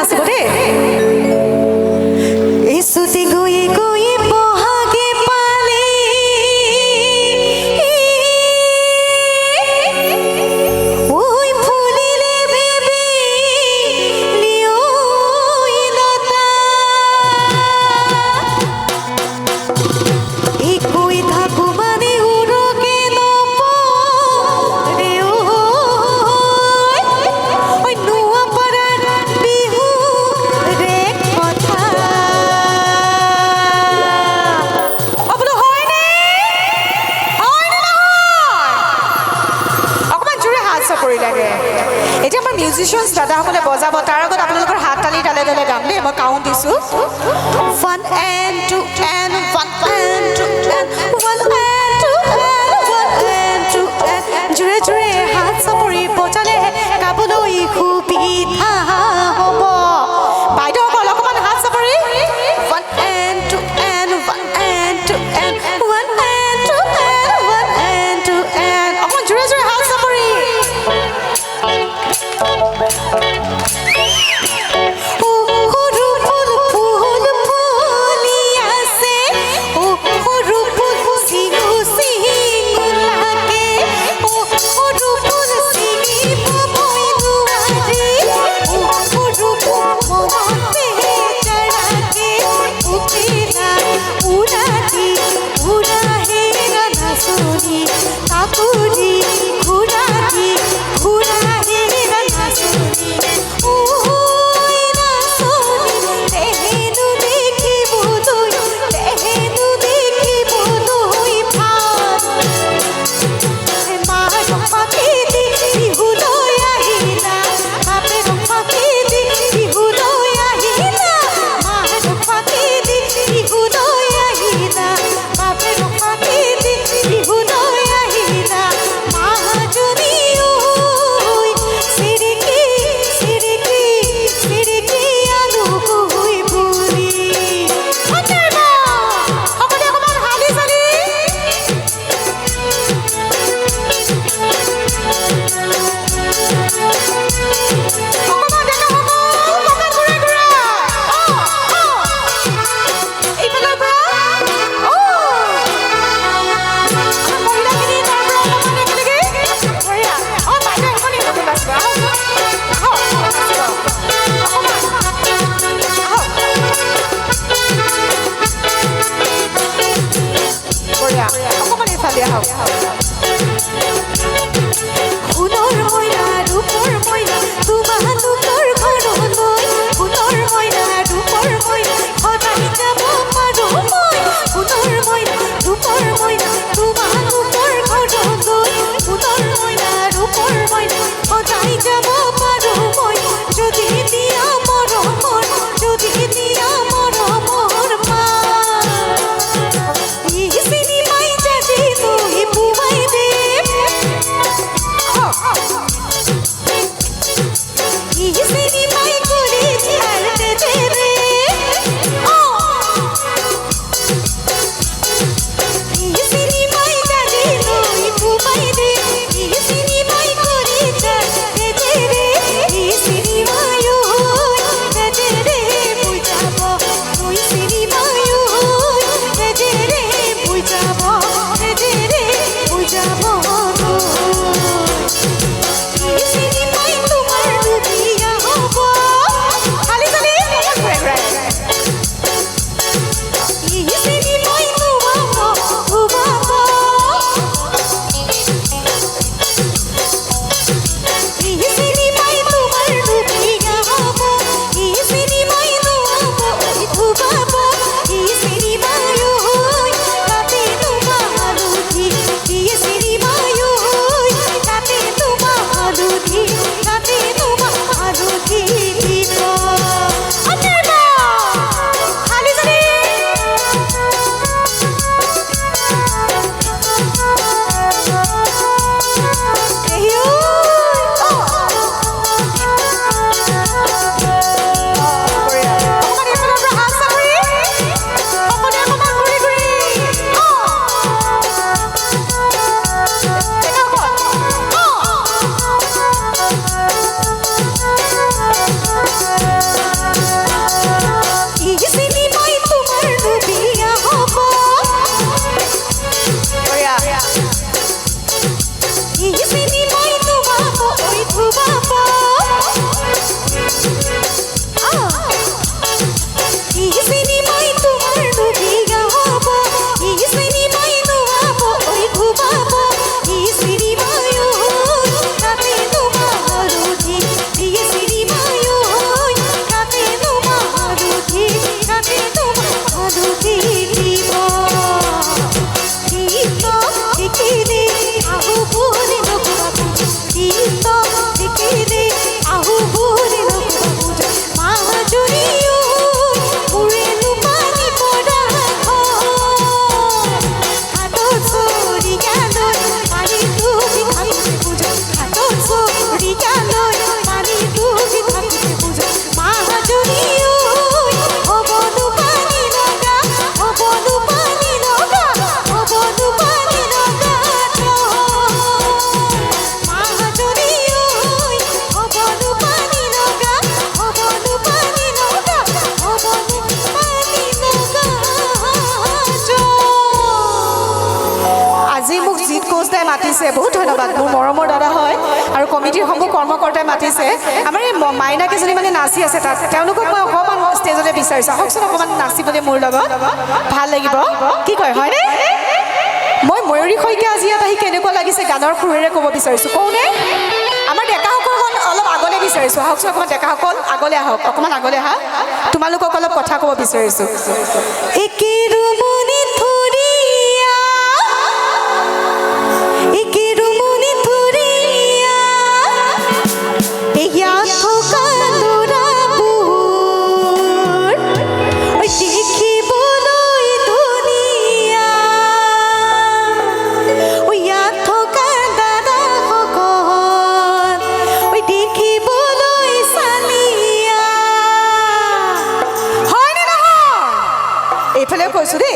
নাচিব দেই ইছুতি গৈ গৈ বহাগে পালে ওই ফুলিলে বেবি লিওই লতা এই কই থাকো মানে উড়কে নপরে ওই নুয়া পরার বিহু রে কথা অবলো হয় নে অকমান জোৰে হাত চাপৰি লাগে এতিয়া আমাৰ মিউজিচিয়ানছ দাদাসকলে বজাব তাৰ আগত আপোনালোকৰ হাত তালি তালে তালে গাম দেই মই কাউণ্ট দিছোঁ 1 and 2 and 1 and 2 and 1 and 2 and 1 and 2 and জোৰে জোৰে হাত চাপৰি বজালে গাবলৈ সুবিধা হ'ব বাইদেউসকল অকমান হাত চাপৰি 1 and 2 and 1 and 2 and 1 and 2 and 1 and 2 and অকমান জোৰে জোৰে হাত চাপৰি সৰু ফুল মাতিছে বহুত ধন্যবাদ মোৰ মৰমৰ দাদা হয় আৰু কমিটিৰ সমূহ কৰ্মকৰ্তাই মাতিছে আমাৰ এই মাইনা কেইজনী মানে নাচি আছে তাত তেওঁলোকক মই অকণমান ষ্টেজতে বিচাৰিছোঁ আহকচোন অকণমান নাচিবলৈ মোৰ লগত ভাল লাগিব কি কয় হয়নে মই ময়ূৰী শইকীয়া আজি ইয়াত আহি কেনেকুৱা লাগিছে গানৰ সুৰেৰে ক'ব বিচাৰিছোঁ কওঁনে আমাৰ ডেকাসকল অলপ আগলৈ বিচাৰিছোঁ আহকচোন অকণমান ডেকাসকল আগলৈ আহক অকণমান আগলৈ আহা তোমালোকক অলপ কথা ক'ব বিচাৰিছোঁ এইফালে কৈছোঁ দেই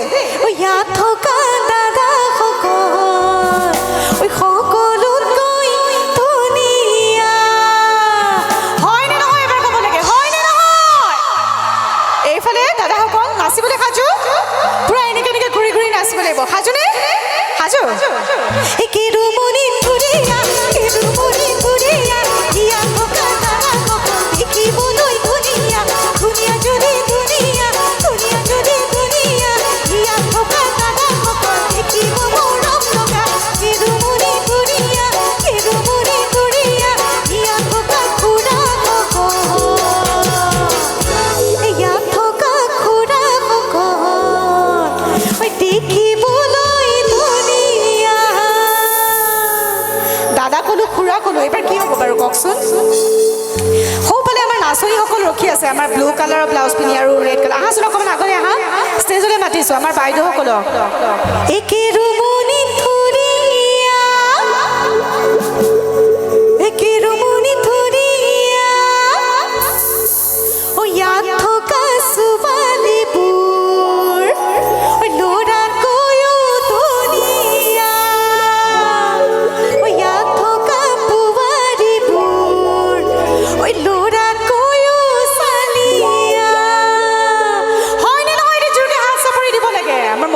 ইয়াত থকা দাদা সকলোতকৈ ধুনীয়া হয়নে নহয় এবাৰ ক'ব লাগে হয়নে নহয় এইফালে দাদাসকল নাচিবলৈ সাজু পূৰা এনেকৈ এনেকৈ ঘূৰি ঘূৰি নাচিব লাগিব সাজুনে সাজু কেৰুমণি ধুনীয়া কেৰুমণি ধুনীয়া ইয়াত থকা দাদা সকল দেখিবলৈ ধুনীয়া ধুনীয়া যদি ধুনীয়া ধুনীয়া যদি দাদা ক'লো খুৰা ক'লো এইবাৰ কি হ'ব বাৰু কওকচোন সৌফালে আমাৰ নাচনীসকল ৰখি আছে আমাৰ ব্লু কালাৰৰ ব্লাউজ পিন্ধি আৰু ৰেড কালাৰ আহাচোন অকণমান আগলৈ আহা ষ্টেজলৈ মাতিছোঁ আমাৰ বাইদেউসকলক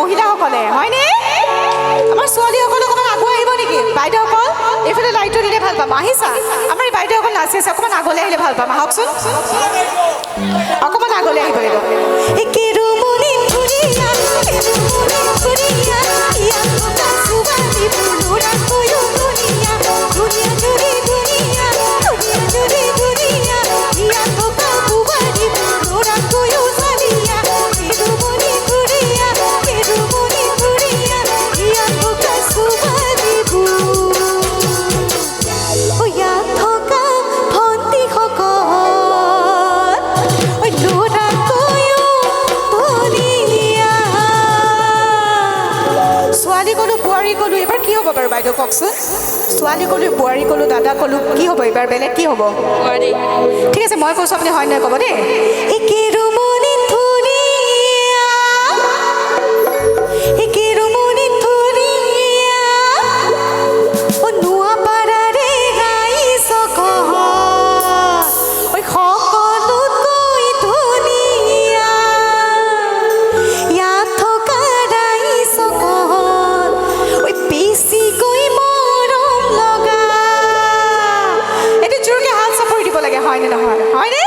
মহিলাসকলে হয়নে আমাৰ ছোৱালীসকল অকণমান আগুৱাই আহিব নেকি বাইদেউসকল এইফালে লাইটটো দিলে ভাল পাম আহিছা আমাৰ এই বাইদেউসকল নাচি আছে অকণমান আগলৈ আহিলে ভাল পাম আহকচোন অকণমান আগলৈ আহিব লাগিব বাৰু বাইদেউ কওকচোন ছোৱালী ক'লো বোৱাৰী ক'লো দাদা ক'লো কি হ'ব এইবাৰ বেলেগ কি হ'ব ঠিক আছে মই কৈছোঁ আপুনি হয় নহয় ক'ব দেই হয়নে নহয় হয়নে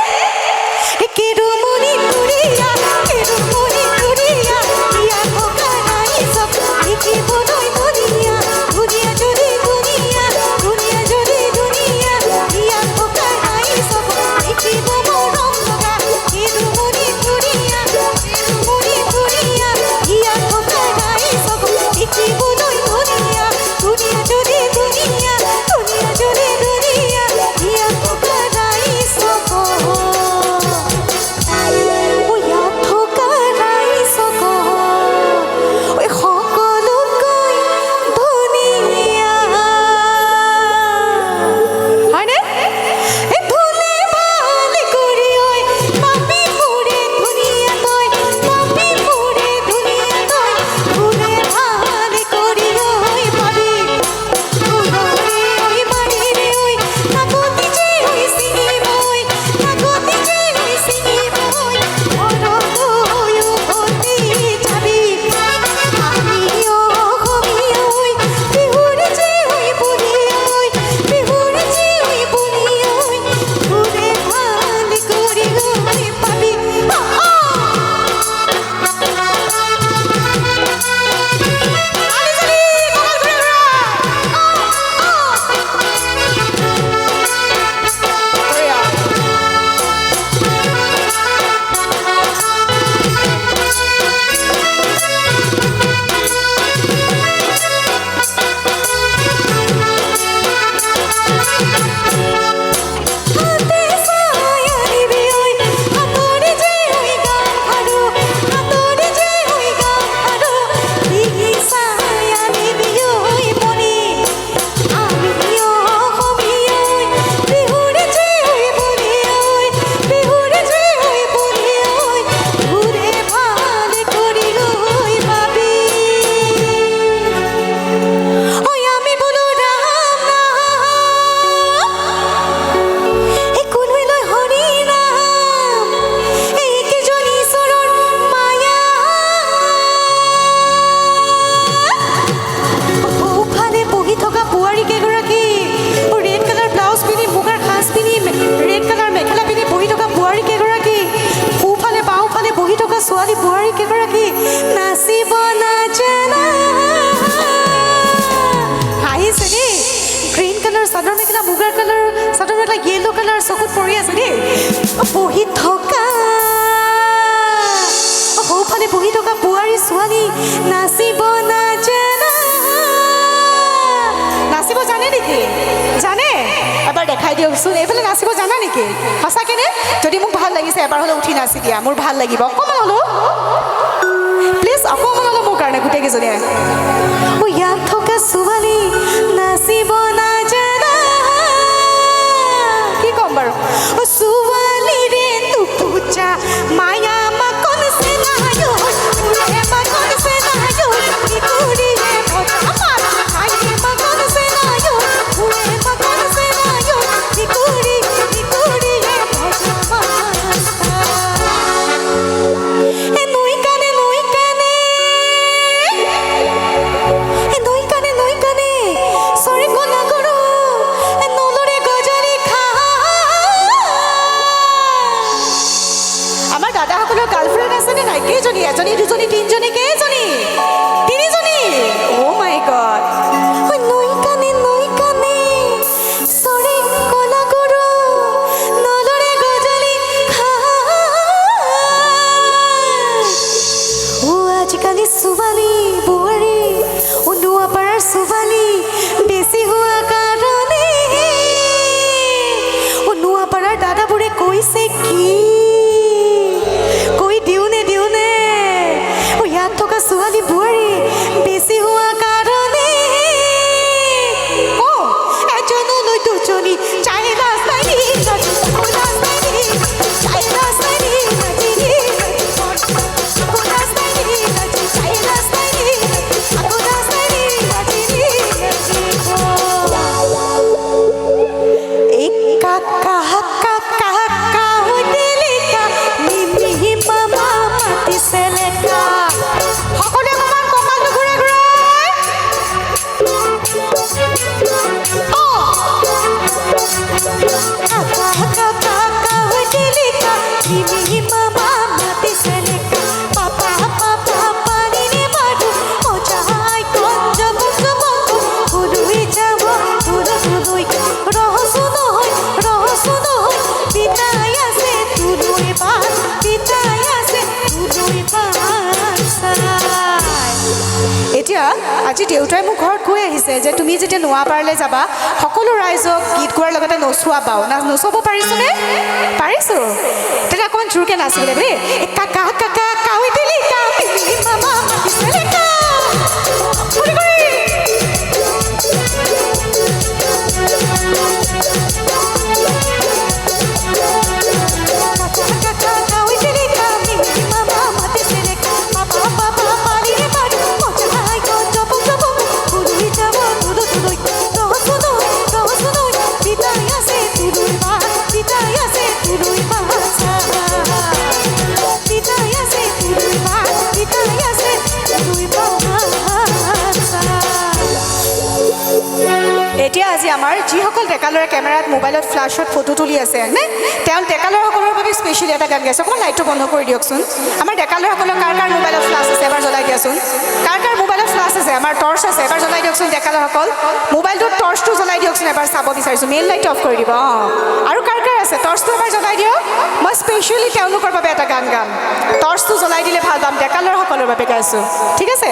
নেকি সঁচাকেনে যদি মোক ভাল লাগিছে এবাৰ হ'লে উঠি নাচি দিয়া মোৰ ভাল লাগিব অকণমান হ'লেও প্লিজ অকণমান হ'লেও মোৰ কাৰণে গোটেইকেইজনীয়ে ইয়াত থকা ছোৱালী নাচিব নাজানা কি ক'ম বাৰু ছোৱালী ৰে নুপুজা মায়া মাকন সে নায়ো উৰে মাকন সে নায়ো কিকুৰিয়ে ভজা মায়ে মাকন সে নায়ো উৰে মাকন সে নায়ো কিকুৰিয়ে ভজা এ নৈ কানে সৰি কলা গৰু নলৰে গজলি খা আমাৰ দাদাসকলৰ গাৰ্লফ্ৰেণ্ড আছেনে নাই কেইজনী এজনী দুজনী তিনিজনী কেইজনী তিনিজনী অ' মাই গড নৈ কানে সৰি কলা গৰু নলৰে গজলি খা আজিকালি ছোৱালী বোৱাৰী নোৱাপাৰাৰ ছোৱালী বেছি হোৱা কাৰণে নোৱাপাৰাৰ দাদাবোৰে কৈছে কি কৈ দিওঁনে ইয়াত থকা ছোৱালী বোৱাৰী বেছি হোৱা কাৰণে এজনলৈ দুজনী চাই ৰাস্তাই এতিয়া আজি দেউতাই মোক ঘৰত কৈ আহিছে যে তুমি যেতিয়া নোৱাপাৰলৈ যাবা সকলো ৰাইজক গীত গোৱাৰ লগতে নচুৱাবাও নচুৱাব পাৰিছোনে পাৰিছো তেতিয়া অকণমান জোৰকৈ নাচিবলৈ দেই কাকা কাকা কাউই দিলি মামা এতিয়া আজি আমাৰ যিসকল ডেকালৰে কেমেৰাত মোবাইলত ফ্লাছত ফটো তুলি আছে নে তেওঁ ডেকালৰসকলৰ বাবে স্পেচিয়েলি এটা গান গাইছে অকণমান লাইটটো বন্ধ কৰি দিয়কচোন আমাৰ ডেকালৰসকলৰ কাৰ মোবাইলত ফ্লাছ আছে এবাৰ জ্বলাই দিয়াচোন কাৰ মোবাইলত ফ্লাছ আছে আমাৰ টৰ্চ আছে এবাৰ জ্বলাই দিয়কচোন ডেকালৰসকল মোবাইলটোত টৰ্চটো জ্বলাই দিয়কচোন এবাৰ চাব বিচাৰিছোঁ মেইন লাইটটো অফ কৰি দিব আৰু কাৰ আছে টৰ্চটো এবাৰ জ্বলাই দিয়ক মই স্পেচিয়েলি তেওঁলোকৰ বাবে এটা গান গাম টৰ্চটো জ্বলাই দিলে ভাল পাম ডেকালৰসকলৰ বাবে গাইছোঁ ঠিক আছে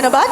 ধন্যবাদ